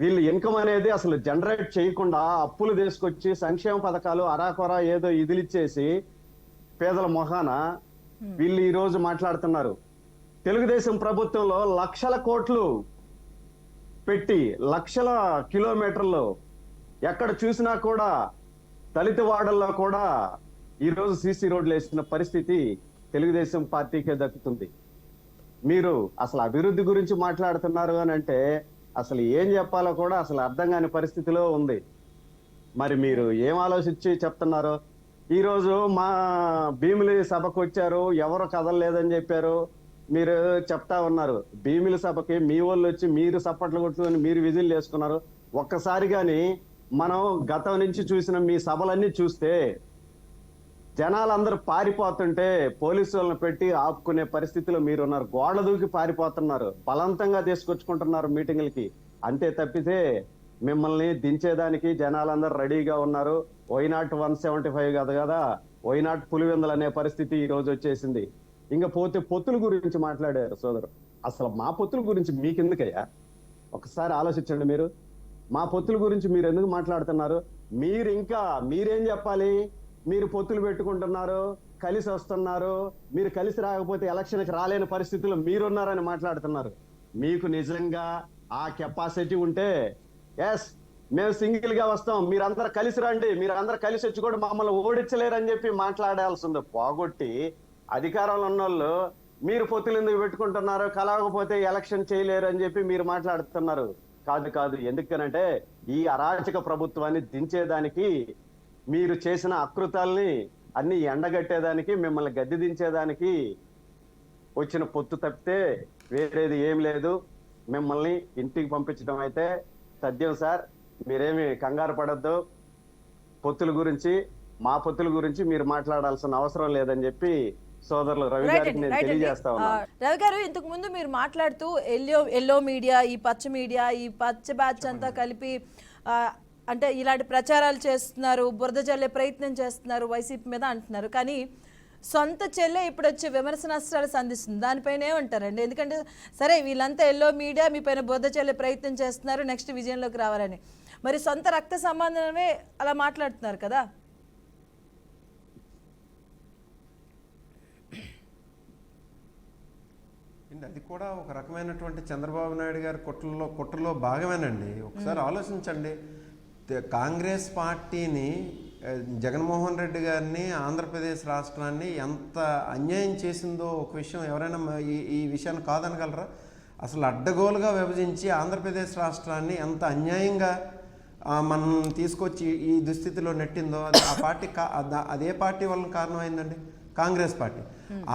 వీళ్ళు ఇన్కమ్ అనేది అసలు జనరేట్ చేయకుండా అప్పులు తీసుకొచ్చి సంక్షేమ పథకాలు అరాకొర ఏదో ఇదిలిచ్చేసి పేదల మొహాన వీళ్ళు ఈ రోజు మాట్లాడుతున్నారు. తెలుగుదేశం ప్రభుత్వంలో లక్షల కోట్లు పెట్టి లక్షల కిలోమీటర్లు ఎక్కడ చూసినా కూడా దళిత వాడల్లో కూడా ఈ రోజు సీసీ రోడ్లు వేసిన పరిస్థితి తెలుగుదేశం పార్టీకే దక్కుతుంది. మీరు అసలు అభివృద్ధి గురించి మాట్లాడుతున్నారు అని అంటే అసలు ఏం చెప్పాలో కూడా అసలు అర్థం కాని పరిస్థితిలో ఉంది. మరి మీరు ఏం ఆలోచించి చెప్తున్నారు? ఈ రోజు మా భీమిలి సభకు వచ్చారు, ఎవరు కదలలేదని చెప్పారు, మీరు చెప్తా ఉన్నారు. భీమిలి సభకి మీ వాళ్ళు వచ్చి మీరు సప్పట్లు కొట్టుకొని మీరు విజిల్ చేసుకున్నారు. ఒక్కసారి గాని మనం గతం నుంచి చూసిన మీ సభలన్నీ చూస్తే జనాలందరూ పారిపోతుంటే పోలీసు వాళ్ళని పెట్టి ఆపుకునే పరిస్థితిలో మీరు ఉన్నారు. గోడ దూకి పారిపోతున్నారు, బలవంతంగా తీసుకొచ్చుకుంటున్నారు మీటింగులకి. అంతే తప్పితే మిమ్మల్ని దించేదానికి జనాలందరూ రెడీగా ఉన్నారు. వైనాట్ 175 కదా, వైనాట్ పులివెందులు అనే పరిస్థితి ఈ రోజు వచ్చేసింది. ఇంకా పోతే పొత్తుల గురించి మాట్లాడారు సోదరు. అసలు మా పొత్తుల గురించి మీకెందుకయ్యా? ఒకసారి ఆలోచించండి. మీరు మా పొత్తుల గురించి మీరు ఎందుకు మాట్లాడుతున్నారు? మీరేం చెప్పాలి? మీరు పొత్తులు పెట్టుకుంటున్నారు, కలిసి వస్తున్నారు, మీరు కలిసి రాకపోతే ఎలక్షన్కి రాలేని పరిస్థితుల్లో మీరున్నారని మాట్లాడుతున్నారు. మీకు నిజంగా ఆ కెపాసిటీ ఉంటే ఎస్ మేము సింగిల్ గా వస్తాం, మీరందరూ కలిసి రండి, మీరందరూ కలిసి వచ్చి కూడా మమ్మల్ని ఓడించలేరని చెప్పి మాట్లాడాల్సింది. పోగొట్టి అధికారంలో ఉన్న వాళ్ళు మీరు పొత్తులు ఎందుకు పెట్టుకుంటున్నారు, కలవకపోతే ఎలక్షన్ చేయలేరు అని చెప్పి మీరు మాట్లాడుతున్నారు. కాదు, ఎందుకనంటే ఈ అరాచక ప్రభుత్వాన్ని దించేదానికి, మీరు చేసిన అకృతాల్ని అన్ని ఎండగట్టేదానికి, మిమ్మల్ని గద్దె దించేదానికి వచ్చిన పొత్తు తప్పితే వేరేది ఏం లేదు. మిమ్మల్ని ఇంటికి పంపించడం అయితే సత్యం సార్. మీరేమి కంగారు పడద్దు. పొత్తుల గురించి, మా పొత్తుల గురించి మీరు మాట్లాడాల్సిన అవసరం లేదని చెప్పి సోదరులు రవి గారికి నేను తెలియజేస్తా ఉన్నాను. రవి గారు, ఇంతకు ముందు మీరు మాట్లాడుతూ ఎల్లో మీడియా, ఈ పచ్చ మీడియా, ఈ పచ్చ బ్యాచ్ అంతా కలిపి అంటే ఇలాంటి ప్రచారాలు చేస్తున్నారు, బురద జల్లే ప్రయత్నం చేస్తున్నారు వైసీపీ మీద అంటున్నారు. కానీ సొంత చెల్లె ఇప్పుడు వచ్చి విమర్శనాస్త్రాలు సంధిస్తుంది. దానిపైన ఏమంటారండి? ఎందుకంటే సరే వీళ్ళంతా ఎల్లో మీడియా మీ పైన బురద చల్లే ప్రయత్నం చేస్తున్నారు నెక్స్ట్ విజయంలోకి రావాలని, మరి సొంత రక్త సంబంధమే అలా మాట్లాడుతున్నారు కదా. అది కూడా ఒక రకమైనటువంటి చంద్రబాబు నాయుడు గారి కుట్రలో భాగమేనండి. ఒకసారి ఆలోచించండి. కాంగ్రెస్ పార్టీని, జగన్మోహన్ రెడ్డి గారిని, ఆంధ్రప్రదేశ్ రాష్ట్రాన్ని ఎంత అన్యాయం చేసిందో ఒక విషయం ఎవరైనా ఈ విషయాన్ని కాదనగలరా? అసలు అడ్డగోలుగా విభజించి ఆంధ్రప్రదేశ్ రాష్ట్రాన్ని ఎంత అన్యాయంగా మనం తీసుకొచ్చి ఈ దుస్థితిలో నెట్టిందో ఆ పార్టీ అదే పార్టీ వల్ల కారణమైందండి. కాంగ్రెస్ పార్టీ.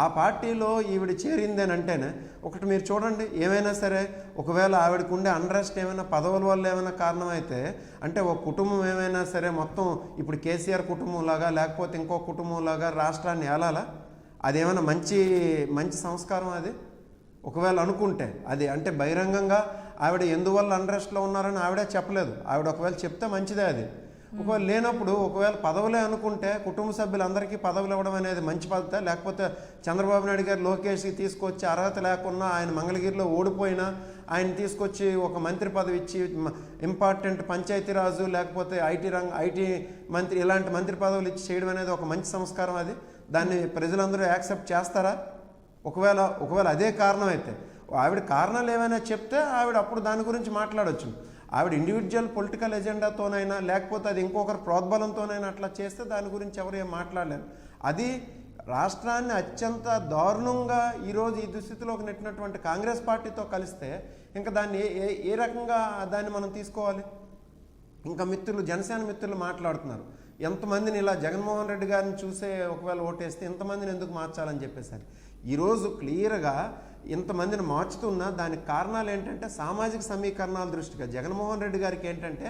ఆ పార్టీలో ఈవిడ చేరింది అని అంటేనే ఒకటి మీరు చూడండి, ఏమైనా సరే ఒకవేళ ఆవిడకు ఉండే అన్రెస్ట్ ఏమైనా పదవుల వల్ల ఏమైనా కారణం అయితే, అంటే ఒక కుటుంబం ఏమైనా సరే మొత్తం ఇప్పుడు కేసీఆర్ కుటుంబం లాగా లేకపోతే ఇంకో కుటుంబం లాగా రాష్ట్రాన్ని ఏలాలా? అదేమైనా మంచి సంస్కారం అది? ఒకవేళ అనుకుంటే అది అంటే బహిరంగంగా ఆవిడ ఎందువల్ల అన్రెస్ట్లో ఉన్నారని ఆవిడే చెప్పలేదు. ఆవిడ ఒకవేళ చెప్తే మంచిదే అది. ఒకవేళ లేనప్పుడు ఒకవేళ పదవులే అనుకుంటే కుటుంబ సభ్యులందరికీ పదవులు ఇవ్వడం అనేది మంచి పద్ధతి, లేకపోతే చంద్రబాబు నాయుడు గారు లోకేష్కి తీసుకొచ్చి అర్హత లేకున్నా ఆయన మంగళగిరిలో ఓడిపోయినా ఆయన తీసుకొచ్చి ఒక మంత్రి పదవి ఇచ్చి ఇంపార్టెంట్ పంచాయతీరాజు లేకపోతే ఐటీ మంత్రి ఇలాంటి మంత్రి పదవులు ఇచ్చి చేయడం అనేది ఒక మంచి సంస్కారం అది? దాన్ని ప్రజలందరూ యాక్సెప్ట్ చేస్తారా? ఒకవేళ అదే కారణం అయితే ఆవిడ కారణాలు ఏమైనా చెప్తే ఆవిడ అప్పుడు దాని గురించి మాట్లాడవచ్చు. ఆవిడ ఇండివిజువల్ పొలిటికల్ ఎజెండాతోనైనా లేకపోతే అది ఇంకొకరి ప్రోద్బలంతోనైనా అట్లా చేస్తే దాని గురించి ఎవరు ఏం మాట్లాడలేరు. అది రాష్ట్రాన్ని అత్యంత దారుణంగా ఈరోజు ఈ దుస్థితిలోకి నెట్టినటువంటి కాంగ్రెస్ పార్టీతో కలిస్తే ఇంకా దాన్ని ఏ రకంగా దాన్ని మనం తీసుకోవాలి? ఇంకా జనసేన మిత్రులు మాట్లాడుతున్నారు, ఎంతమందిని ఇలా జగన్మోహన్ రెడ్డి గారిని చూసే ఒకవేళ ఓటేస్తే ఇంతమందిని ఎందుకు మార్చాలని చెప్పేసరి. ఈరోజు క్లియర్గా ఇంతమందిని మార్చుతున్నా దానికి కారణాలు ఏంటంటే సామాజిక సమీకరణాల దృష్టిగా జగన్మోహన్ రెడ్డి గారికి ఏంటంటే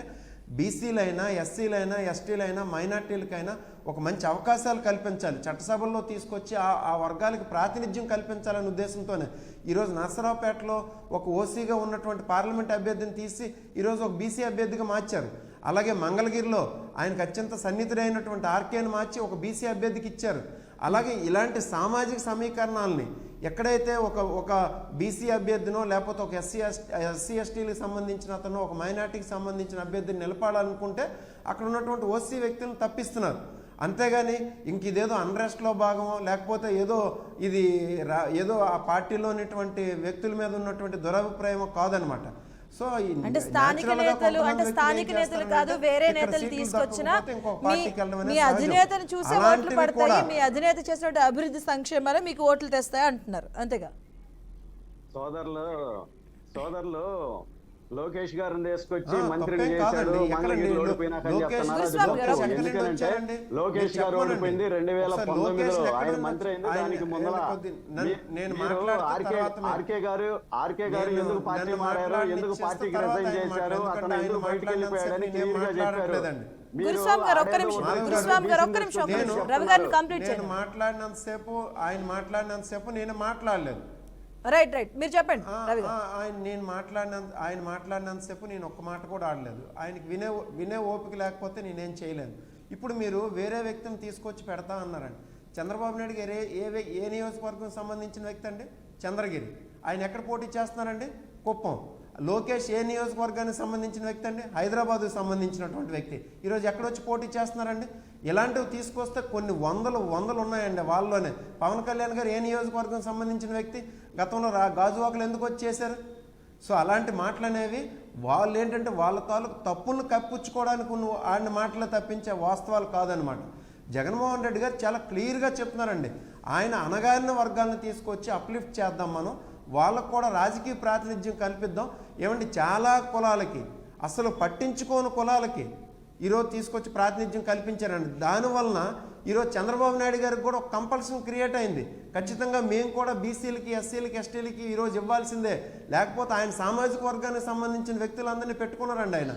బీసీలైనా ఎస్సీలైనా ఎస్టీలైనా మైనార్టీలకైనా ఒక మంచి అవకాశాలు కల్పించాలి, చట్టసభల్లో తీసుకొచ్చి ఆ వర్గాలకు ప్రాతినిధ్యం కల్పించాలనే ఉద్దేశంతోనే ఈరోజు నర్సరావుపేటలో ఒక ఓసీగా ఉన్నటువంటి పార్లమెంట్ అభ్యర్థిని తీసి ఈరోజు ఒక బీసీ అభ్యర్థిగా మార్చారు. అలాగే మంగళగిరిలో ఆయనకు అత్యంత సన్నిహితుడైనటువంటి ఆర్కేని మార్చి ఒక బీసీ అభ్యర్థికి ఇచ్చారు. అలాగే ఇలాంటి సామాజిక సమీకరణాలని ఎక్కడైతే ఒక బీసీ అభ్యర్థినో లేకపోతే ఒక ఎస్సీ ఎస్టీలకు సంబంధించిన అతను ఒక మైనార్టీకి సంబంధించిన అభ్యర్థిని నిలపాలనుకుంటే అక్కడ ఉన్నటువంటి ఓసీ వ్యక్తులను తప్పిస్తున్నారు. అంతేగాని ఇంక ఇదేదో అన్రెస్ట్లో భాగమో లేకపోతే ఏదో ఆ పార్టీలో ఉన్నటువంటి వ్యక్తుల మీద ఉన్నటువంటి దురభిప్రాయమో కాదనమాట. సో అంటే స్థానిక నేతలు కాదు, వేరే నేతలు తీసుకొచ్చిన మీ అధినేతను చూసే ఓట్లు పడతాయి, మీ అధినేత చేసిన అభివృద్ధి సంక్షేమాలు మీకు ఓట్లు తెస్తాయి అంటున్నారు, అంతేగా? సోదరులు లోకేష్ గారిని తీసుకొచ్చి మంత్రిని చేశాడు, మంగళగిరి ఓడిపోయినాక ఎందుకంటే లోకేష్ గారు ఓడిపోయింది 2019లో, ఆయన మంత్రి అయింది. దానికి ముందర ఆర్కే గారు ఎందుకు పార్టీ మారారు, ఎందుకు పార్టీకి రిజైన్ చేశారు, అతను ఎందుకు బయటకు వెళ్ళిపోయాడని క్లియర్ గా చెప్పారు. ఆయన మాట్లాడినంతసేపు నేను మాట్లాడలేదు. రైట్ మీరు చెప్పండి. ఆయన మాట్లాడినంతసేపు నేను ఒక్క మాట కూడా ఆడలేదు. ఆయనకి వినే ఓపిక లేకపోతే నేనేం చేయలేను. ఇప్పుడు మీరు వేరే వ్యక్తిని తీసుకొచ్చి పెడతా అన్నారండి. చంద్రబాబు నాయుడు గారు ఏ నియోజకవర్గం సంబంధించిన వ్యక్తి అండి? చంద్రగిరి. ఆయన ఎక్కడ పోటీ చేస్తున్నారండి? కుప్పం. లోకేష్ ఏ నియోజకవర్గానికి సంబంధించిన వ్యక్తి అండి? హైదరాబాద్కు సంబంధించినటువంటి వ్యక్తి. ఈరోజు ఎక్కడొచ్చి పోటీ చేస్తున్నారండి? ఇలాంటివి తీసుకొస్తే కొన్ని వందలు ఉన్నాయండి వాళ్ళలోనే. పవన్ కళ్యాణ్ గారు ఏ నియోజకవర్గం సంబంధించిన వ్యక్తి? గతంలో గాజువాకలు ఎందుకు వచ్చి చేశారు? సో అలాంటి మాటలు అనేవి వాళ్ళు ఏంటంటే వాళ్ళ తాలూకు తప్పులను కప్పించుకోవడానికి ఆడిన మాటలు తప్పించే వాస్తవాలు కాదనమాట. జగన్మోహన్ రెడ్డి గారు చాలా క్లియర్గా చెప్తున్నారండి, ఆయన అణగారిన వర్గాలను తీసుకొచ్చి అప్లిఫ్ట్ చేద్దాం, మనం వాళ్ళకు కూడా రాజకీయ ప్రాతినిధ్యం కల్పిద్దాం. ఏమంటే చాలా కులాలకి, అసలు పట్టించుకోని కులాలకి ఈరోజు తీసుకొచ్చి ప్రాతినిధ్యం కల్పించారండి. దానివలన ఈరోజు చంద్రబాబు నాయుడు గారికి కూడా ఒక కంపల్షన్ క్రియేట్ అయింది. ఖచ్చితంగా మేము కూడా బీసీలకి ఎస్సీలకి ఎస్టీలకి ఈరోజు ఇవ్వాల్సిందే, లేకపోతే ఆయన సామాజిక వర్గానికి సంబంధించిన వ్యక్తులందరినీ పెట్టుకున్నారండి ఆయన.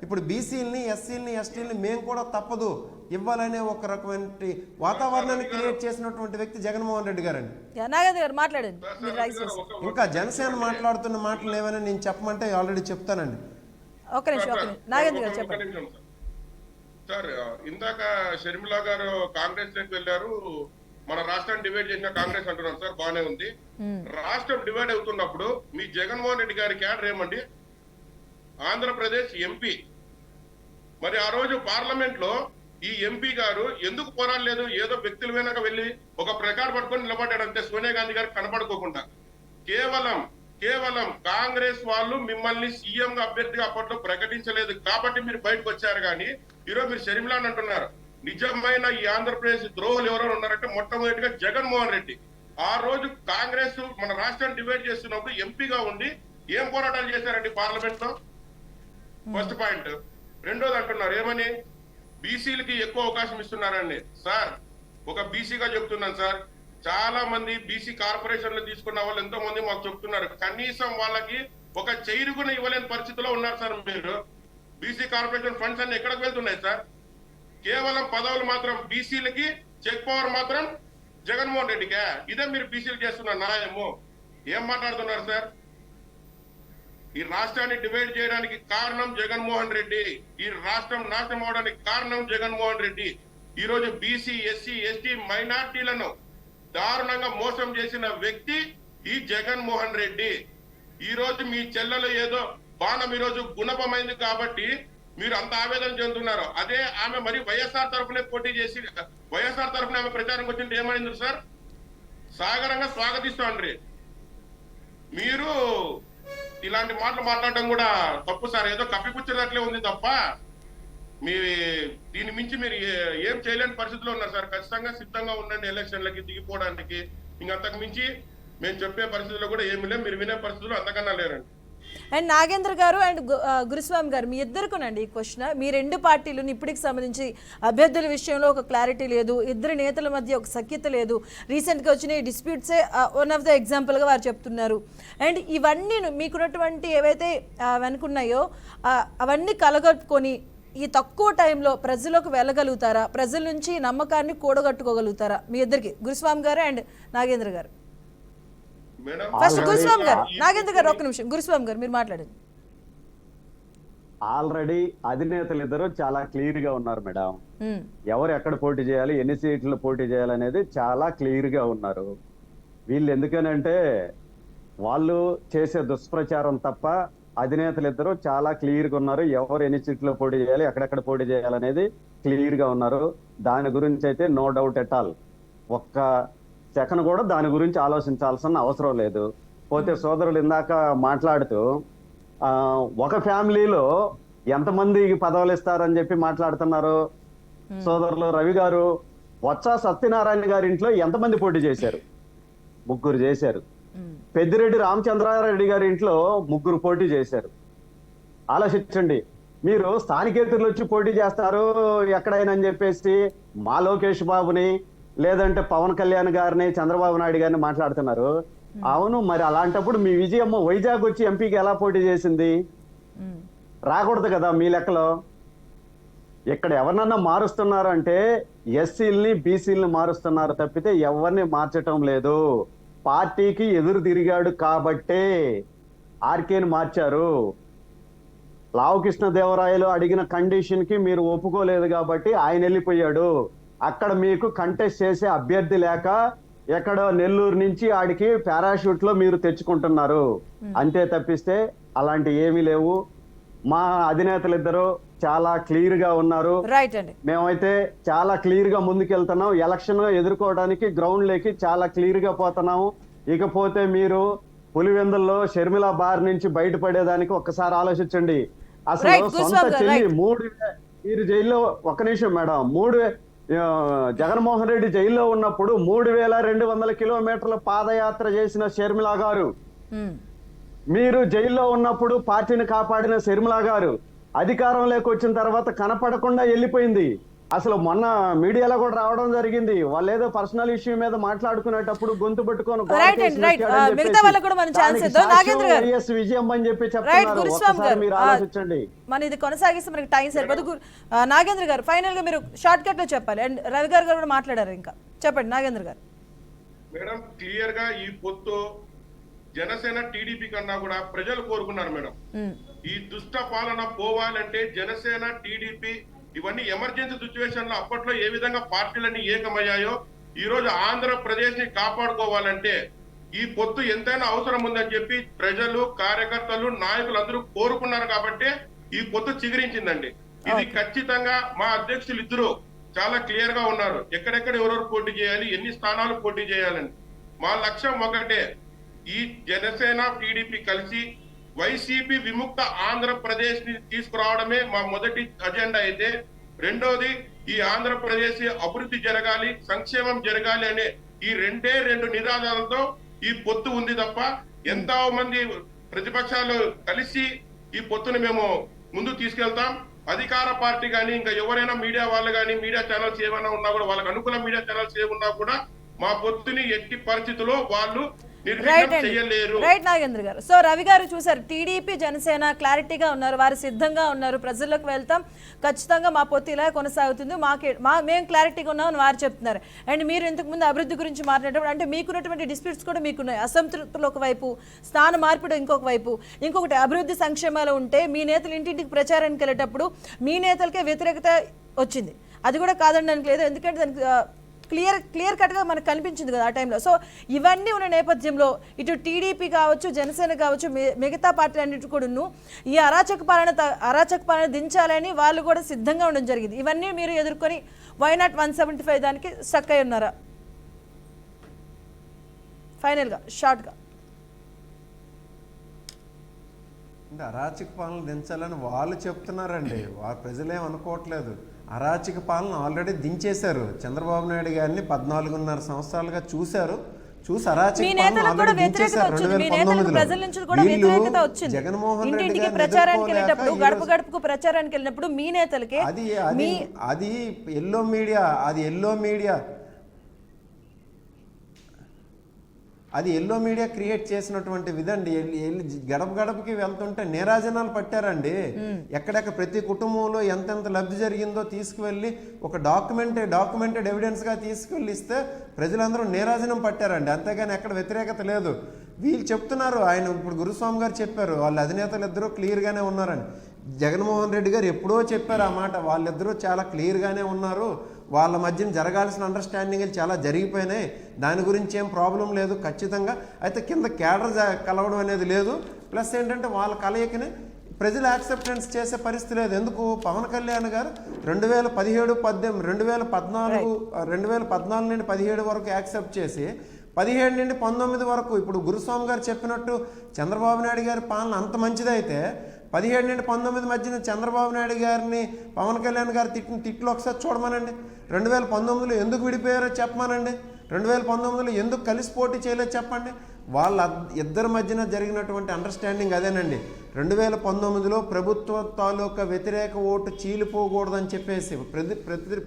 ఇప్పుడు బీసీలని ఎస్సీలని ఎస్టీలని మేము కూడా తప్పదు ఇవ్వాలనే ఒక రకమైన వాతావరణాన్ని క్రియేట్ చేసినటువంటి వ్యక్తి జగన్మోహన్ రెడ్డి గారండి. ఇంకా జనసేన మాట్లాడుతున్న మాటలు ఏమైనా నేను చెప్పమంటే ఆల్రెడీ చెప్తానండి. సార్, ఇందాక షర్మిల గారు కాంగ్రెస్ లోకి వెళ్ళారు, మన రాష్ట్రాన్ని డివైడ్ చేసిన కాంగ్రెస్ అంటున్నారు. సార్ బానే ఉంది, రాష్ట్రం డివైడ్ అవుతున్నప్పుడు మీ జగన్మోహన్ రెడ్డి గారి క్యాడర్ ఏమండి? ఆంధ్రప్రదేశ్ ఎంపీ. మరి ఆ రోజు పార్లమెంట్ లో ఈ ఎంపీ గారు ఎందుకు పోరాడలేదు? ఏదో వ్యక్తుల వెనక వెళ్ళి ఒక ప్లకార్డ్ పట్టుకొని నిలబడ్డాడు అంతే, సోనియా గాంధీ గారికి కనపడుకోకుండా. కేవలం కాంగ్రెస్ వాళ్ళు మిమ్మల్ని సీఎం గా అభ్యర్థిగా అప్పట్లో ప్రకటించలేదు కాబట్టి మీరు బయటకు వచ్చారు. కానీ ఈరోజు మీరు షర్మిల అని అంటున్నారు. నిజమైన ఈ ఆంధ్రప్రదేశ్ ద్రోహులు ఎవరో ఉన్నారంటే మొట్టమొదటిగా జగన్మోహన్ రెడ్డి. ఆ రోజు కాంగ్రెస్ మన రాష్ట్రాన్ని డివైడ్ చేస్తున్నప్పుడు ఎంపీగా ఉండి ఏం పోరాటాలు చేశారండి పార్లమెంట్ లో? First point. రెండోది అంటున్నారు ఏమని? బీసీలకి ఎక్కువ అవకాశం ఇస్తున్నారండి. సార్, ఒక బీసీగా చెప్తున్నాను సార్, చాలా మంది బీసీ కార్పొరేషన్లు తీసుకున్న వాళ్ళు ఎంతో మంది మాకు చెప్తున్నారు, కనీసం వాళ్ళకి ఒక చైర్ కూడా ఇవ్వలేని పరిస్థితిలో ఉన్నారు సార్. మీరు బీసీ కార్పొరేషన్ ఫండ్స్ అన్ని ఎక్కడికి వెళ్తున్నాయి సార్? కేవలం పదవులు మాత్రం బీసీలకి, చెక్ పవర్ మాత్రం జగన్మోహన్ రెడ్డిగా. ఇదే మీరు బీసీలు చేస్తున్న న్యాయము? ఏం మాట్లాడుతున్నారు సార్? ఈ రాష్ట్రాన్ని డివైడ్ చేయడానికి కారణం జగన్మోహన్ రెడ్డి. ఈ రాష్ట్రం నాశనం అవడానికి కారణం జగన్మోహన్ రెడ్డి. ఈ రోజు బీసీ, ఎస్సీ, ఎస్టీ, మైనార్టీలను దారుణంగా మోసం చేసిన వ్యక్తి ఈ జగన్మోహన్ రెడ్డి. ఈ రోజు మీ చెల్లెలు ఏదో బాణం ఈ రోజు గుణపమైంది కాబట్టి మీరు అంత ఆవేదన చెందుతున్నారు. అదే ఆమె మరి వైఎస్ఆర్ తరఫునే పోటీ చేసి వైఎస్ఆర్ తరఫున ఆమె ప్రచారంకి వచ్చింటే ఏమైంది సార్? సాగరంగా స్వాగతిస్తాండ్రి. మీరు ఇలాంటి మాటలు మాట్లాడడం కూడా తప్పు సార్. ఏదో కప్పిపుచ్చేటట్లే ఉంది తప్ప మీ దీని మించి మీరు ఏం చేయలేని పరిస్థితిలో ఉన్నారు సార్. ఖచ్చితంగా సిద్ధంగా ఉండండి ఎలక్షన్లకి దిగిపోవడానికి. ఇంకంతకు మించి మేము చెప్పే పరిస్థితుల్లో కూడా ఏమి లేవు, మీరు వినే పరిస్థితుల్లో అంతకన్నా లేరండి. అండ్ నాగేంద్ర గారు అండ్ గురుస్వామి గారు, మీ ఇద్దరుకునండి ఈ క్వశ్చన్. మీ రెండు పార్టీలను ఇప్పటికి సంబంధించి అభ్యర్థుల విషయంలో ఒక క్లారిటీ లేదు, ఇద్దరు నేతల మధ్య ఒక సఖ్యత లేదు, రీసెంట్గా వచ్చిన ఈ డిస్ప్యూట్సే వన్ ఆఫ్ ద ఎగ్జాంపుల్గా వారు చెప్తున్నారు. అండ్ ఇవన్నీ మీకున్నటువంటి ఏవైతే వెనుకున్నాయో అవన్నీ కలగట్టుకొని ఈ తక్కువ టైంలో ప్రజలకు వెళ్ళగలుగుతారా? ప్రజల నుంచి నమ్మకాన్ని కూడగట్టుకోగలుగుతారా? మీ ఇద్దరికి, గురుస్వామి గారు అండ్ నాగేంద్ర గారు. ఫస్ట్ గురుస్వామి గారు. నాగేంద్ర గారు ఒక్క నిమిషం. గురుస్వామి గారు మీరు మాట్లాడండి. ఆల్రెడీ అధినేతలు ఇద్దరు చాలా క్లియర్ గా ఉన్నారు మేడం. ఎవరు ఎక్కడ పోటీ చేయాలి, ఎన్ని సీట్లు పోటీ చేయాలి అనేది చాలా క్లియర్ గా ఉన్నారు. వీళ్ళు ఎందుకనంటే వాళ్ళు చేసే దుష్ప్రచారం తప్ప అధినేతలు ఇద్దరు చాలా క్లియర్ గా ఉన్నారు. ఎవరు ఎన్ని సీట్లు పోటీ చేయాలి, ఎక్కడెక్కడ పోటీ చేయాలనేది క్లియర్ గా ఉన్నారు. దాని గురించి అయితే నో డౌట్ ఎట్ ఆల్. ఒక్క సెకండ్ కూడా దాని గురించి ఆలోచించాల్సిన అవసరం లేదు. పోతే సోదరులు ఇందాక మాట్లాడుతూ ఒక ఫ్యామిలీలో ఎంతమంది పదవులు ఇస్తారని చెప్పి మాట్లాడుతున్నారు. సోదరులు రవి గారు, బొత్స సత్యనారాయణ గారి ఇంట్లో ఎంతమంది పోటీ చేశారు? 3 చేశారు. పెద్దిరెడ్డి రామచంద్రారెడ్డి గారి ఇంట్లో 3 పోటీ చేశారు. ఆలోచించండి. మీరు స్థానికేతరులు వచ్చి పోటీ చేస్తారు ఎక్కడైనా అని చెప్పేసి మా లోకేష్ బాబుని లేదంటే పవన్ కళ్యాణ్ గారిని, చంద్రబాబు నాయుడు గారిని మాట్లాడుతున్నారు. అవును, మరి అలాంటప్పుడు మీ విజయమ్మ వైజాగ్ వచ్చి ఎంపీకి ఎలా పోటీ చేసింది? రాకూడదు కదా మీ లెక్కలో. ఇక్కడ ఎవరినన్నా మారుస్తున్నారు అంటే ఎస్సీల్ని, బీసీల్ని మారుస్తున్నారు తప్పితే ఎవరిని మార్చటం లేదు. పార్టీకి ఎదురు తిరిగాడు కాబట్టే ఆర్కేని మార్చారు. లావకృష్ణదేవరాయలు అడిగిన కండిషన్ కి మీరు ఒప్పుకోలేదు కాబట్టి ఆయన వెళ్ళిపోయాడు. అక్కడ మీకు కంటెస్ట్ చేసే అభ్యర్థి లేక ఎక్కడో నెల్లూరు నుంచి ఆడికి పారాషూట్ లో మీరు తెచ్చుకుంటున్నారు అంతే తప్పిస్తే అలాంటి ఏమీ లేవు. మా అధినేతలు ఇద్దరు చాలా క్లియర్ గా ఉన్నారు. మేమైతే చాలా క్లియర్ గా ముందుకెళ్తున్నాం. ఎలక్షన్ ఎదుర్కోవడానికి గ్రౌండ్ లేకి చాలా క్లియర్ గా పోతున్నాము. ఇకపోతే మీరు పులివెందుల్లో షర్మిల బార్ నుంచి బయటపడేదానికి ఒక్కసారి ఆలోచించండి. అసలు సొంత చెల్లి 3 మీరు జైల్లో, ఒక్క నిమిషం మేడం, జగన్మోహన్ రెడ్డి జైల్లో ఉన్నప్పుడు 3200 కిలోమీటర్ల పాదయాత్ర చేసిన షర్మిల గారు, మీరు జైల్లో ఉన్నప్పుడు పార్టీని కాపాడిన షర్మిల గారు అధికారంలోకి వచ్చిన తర్వాత కనపడకుండా వెళ్ళిపోయింది. అసలు మొన్న మీడియాలో కూడా రావడం జరిగింది. వాళ్ళు ఏదో పర్సనల్ ఇష్యూ మీద మాట్లాడుకునేటప్పుడు గొంతు పట్టుకొని విజయం అని చెప్పి చెప్తున్నారు. మీరు ఆలోచించండి. మన ఇది కొనసాగిస్తే మనకి టైం సరిపోదు. నాగేంద్ర గారు ఫైనల్ గా మీరు షార్ట్ కట్ లో చెప్పాలి. అండ్ రవి గారు కూడా మాట్లాడారు, ఇంకా చెప్పండి నాగేంద్ర గారు. మేడం, క్లియర్ గా ఈ పొత్తు జనసేన టీడీపీ కన్నా కూడా ప్రజలు కోరుకున్నారు మేడం. ఈ దుష్ట పాలన పోవాలంటే జనసేన, టీడీపీ ఇవన్నీ ఎమర్జెన్సీ సిచ్యువేషన్ లో అప్పట్లో ఏ విధంగా పార్టీలన్నీ ఏకమయ్యాయో ఈ రోజు ఆంధ్రప్రదేశ్ ని కాపాడుకోవాలంటే ఈ పొత్తు ఎంతైనా అవసరం ఉందని చెప్పి ప్రజలు, కార్యకర్తలు, నాయకులు అందరూ కోరుకున్నారు కాబట్టి ఈ పొత్తు చిగురించిందండి. ఇది ఖచ్చితంగా మా అధ్యక్షులు ఇద్దరు చాలా క్లియర్ గా ఉన్నారు. ఎక్కడెక్కడ ఎవరెవరు పోటీ చేయాలి, ఎన్ని స్థానాలు పోటీ చేయాలని. మా లక్ష్యం ఒకటే, ఈ జనసేన టీడీపీ కలిసి వైసీపీ విముక్త ఆంధ్రప్రదేశ్ ని తీసుకురావడమే మా మొదటి అజెండా అయితే, రెండోది ఈ ఆంధ్రప్రదేశ్ అభివృద్ధి జరగాలి, సంక్షేమం జరగాలి అనే ఈ రెండు నినాదాలతో ఈ పొత్తు ఉంది తప్ప ఎంతో మంది ప్రతిపక్షాలు కలిసి ఈ పొత్తుని మేము ముందు తీసుకెళ్తాం. అధికార పార్టీ కానీ ఇంకా ఎవరైనా మీడియా వాళ్ళు కానీ మీడియా ఛానల్స్ ఏమైనా ఉన్నా కూడా వాళ్ళకి అనుకూల మీడియా ఛానల్స్ ఏమున్నా కూడా మా పొత్తుని ఎట్టి పరిస్థితుల్లో వాళ్ళు రైట్ అండి, చేయలేరు. రైట్ నాగేంద్ర గారు. సో రవి గారు చూసారు, టీడీపీ జనసేన క్లారిటీగా ఉన్నారు, వారు సిద్ధంగా ఉన్నారు, ప్రజల్లోకి వెళ్తాం, ఖచ్చితంగా మా పొత్తు ఇలా కొనసాగుతుంది, మేము క్లారిటీగా ఉన్నామని వారు చెప్తున్నారు. అండ్ మీరు ఇంతకుముందు అభివృద్ధి గురించి మాట్లాడేటప్పుడు అంటే మీకున్నటువంటి డిస్ప్యూట్స్ కూడా మీకున్నాయి, అసంతృప్తులు ఒకవైపు, స్థాన మార్పిడి ఇంకొక వైపు, ఇంకొకటి అభివృద్ధి సంక్షేమాలు ఉంటే మీ నేతలు ఇంటింటికి ప్రచారానికి వెళ్ళేటప్పుడు మీ నేతలకే వ్యతిరేకత వచ్చింది. అది కూడా కాదనడానికి లేదు, ఎందుకంటే దానికి క్లియర్ కట్గా మనకు కనిపించింది కదా ఆ టైంలో. సో ఇవన్నీ ఉన్న నేపథ్యంలో ఇటు టీడీపీ కావచ్చు, జనసేన కావచ్చు, మిగతా పార్టీలు అన్నిటి కూడాను ఈ అరాచక పాలన దించాలని వాళ్ళు కూడా సిద్ధంగా ఉండడం జరిగింది. ఇవన్నీ మీరు ఎదుర్కొని వై నాట్ 175 దానికి స్టక్ అయి ఉన్నారా? ఫైనల్గా షార్ట్గా అంటే అరాచక పాలన దించాలని వాళ్ళు చెప్తున్నారండి, ప్రజలేం అనుకోవట్లేదు. అరాచక పాలన ఆల్రెడీ దించేశారు. చంద్రబాబు నాయుడు గారిని 14.5 సంవత్సరాలుగా చూశారు, చూసి అరాచక పాలన ఆల్రెడీ దించేశారు. 2019లో జగన్మోహన్ రెడ్డి గారిని ప్రచారానికి వెళ్ళినప్పుడు, గడప గడపకు ప్రచారానికి వెళ్ళినప్పుడు మీ నేతలకి అది ఎల్లో మీడియా క్రియేట్ చేసినటువంటి విధండి. గడప గడపకి వెళ్తుంటే నీరాజనాలు పట్టారండి. ఎక్కడెక్కడ ప్రతి కుటుంబంలో ఎంతెంత లబ్ధి జరిగిందో తీసుకువెళ్ళి ఒక డాక్యుమెంటెడ్ ఎవిడెన్స్ గా తీసుకువెళ్ళి ఇస్తే ప్రజలందరూ నీరాజనం పట్టారండి. అంతేగాని ఎక్కడ వ్యతిరేకత లేదు. వీళ్ళు చెప్తున్నారు, ఆయన ఇప్పుడు గురుస్వామి గారు చెప్పారు, వాళ్ళ అధినేతలు ఇద్దరూ క్లియర్గానే ఉన్నారని. జగన్మోహన్ రెడ్డి గారు ఎప్పుడో చెప్పారు ఆ మాట, వాళ్ళిద్దరూ చాలా క్లియర్గానే ఉన్నారు, వాళ్ళ మధ్యన జరగాల్సిన అండర్స్టాండింగ్లు చాలా జరిగిపోయినాయి, దాని గురించి ఏం ప్రాబ్లం లేదు ఖచ్చితంగా. అయితే కింద క్యాడర్ కలవడం అనేది లేదు. ప్లస్ ఏంటంటే వాళ్ళ కలయికని ప్రజలు యాక్సెప్టెన్స్ చేసే పరిస్థితి లేదు. ఎందుకు? పవన్ కళ్యాణ్ గారు 2014 నుండి 17 వరకు యాక్సెప్ట్ చేసి 17 నుండి 19 వరకు ఇప్పుడు గురుస్వామి గారు చెప్పినట్టు చంద్రబాబు నాయుడు గారి పాలన అంత మంచిదైతే 17 నుండి 19 మధ్యన చంద్రబాబు నాయుడు గారిని పవన్ కళ్యాణ్ గారు తిట్లు ఒకసారి చూడమనండి. 2019లో ఎందుకు విడిపోయారో చెప్పమానండి. 2019లో ఎందుకు కలిసి పోటీ చేయలేదు చెప్పండి. వాళ్ళ ఇద్దరి మధ్యన జరిగినటువంటి అండర్స్టాండింగ్ అదేనండి. 2019లో ప్రభుత్వం తాలూకా వ్యతిరేక ఓటు చీలిపోకూడదని చెప్పేసి,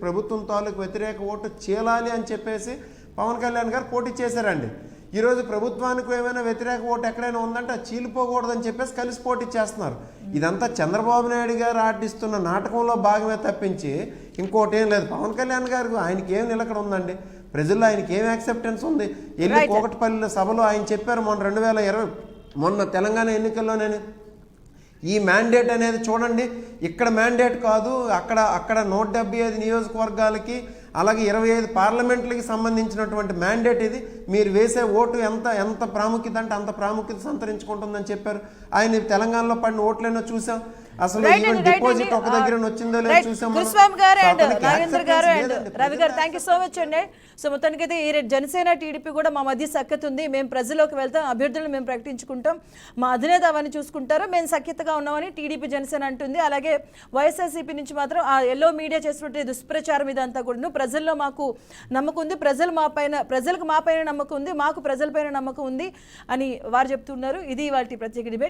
ప్రభుత్వం తాలూకు వ్యతిరేక ఓటు చీలాలి అని చెప్పేసి పవన్ కళ్యాణ్ గారు పోటీ చేశారండి. ఈరోజు ప్రభుత్వానికి ఏమైనా వ్యతిరేక ఓటు ఎక్కడైనా ఉందంటే అది చీలిపోకూడదని చెప్పేసి కలిసి పోటీ చేస్తున్నారు. ఇదంతా చంద్రబాబు నాయుడు గారు ఆడిస్తున్న నాటకంలో భాగమే తప్పించి ఇంకోటి ఏం లేదు. పవన్ కళ్యాణ్ గారు ఆయనకి ఏం నిలకడ ఉందండి, ప్రజల్లో ఆయనకి ఏం యాక్సెప్టెన్స్ ఉంది? వెళ్ళి కోకటపల్లి సభలో ఆయన చెప్పారు మొన్న తెలంగాణ ఎన్నికల్లో, నేను ఈ మ్యాండేట్ అనేది చూడండి, ఇక్కడ మ్యాండేట్ కాదు, అక్కడ 175 నియోజకవర్గాలకి అలాగే 25 పార్లమెంట్లకి సంబంధించినటువంటి మ్యాండేట్ ఇది, మీరు వేసే ఓటు ఎంత ప్రాముఖ్యత అంటే అంత ప్రాముఖ్యత సంతరించుకుంటుందని చెప్పారు. ఆయన తెలంగాణలో పడిన ఓట్లైనా చూసాం, అసలు డిపాజిట్ ఒక దగ్గర వచ్చిందో లేదో చూసాం. గురుస్వామి గారు అండ్ నాగేంద్ర గారు అండ్ రవి గారు, థ్యాంక్ యూ సో మచ్ అండి. సో మొత్తానికి అయితే ఈ జనసేన టీడీపీ కూడా మా మధ్య సఖ్యత ఉంది, మేము ప్రజల్లోకి వెళ్తాం, అభ్యర్థులను మేము ప్రకటించుకుంటాం, మా అధినేత అవన్నీ చూసుకుంటారు, మేము సఖ్యతగా ఉన్నామని టీడీపీ జనసేన అంటుంది. అలాగే వైఎస్ఆర్సీపీ నుంచి మాత్రం ఆ ఎల్లో మీడియా చేసినటువంటి దుష్ప్రచారం ఇదంతా కూడా ప్రజల్లో మాకు నమ్మకం ఉంది, ప్రజలకు మా పైన నమ్మకం ఉంది, మాకు ప్రజలపైన నమ్మకం ఉంది అని వారు చెప్తున్నారు. ఇది వాటి ప్రత్యేక డిబేట్.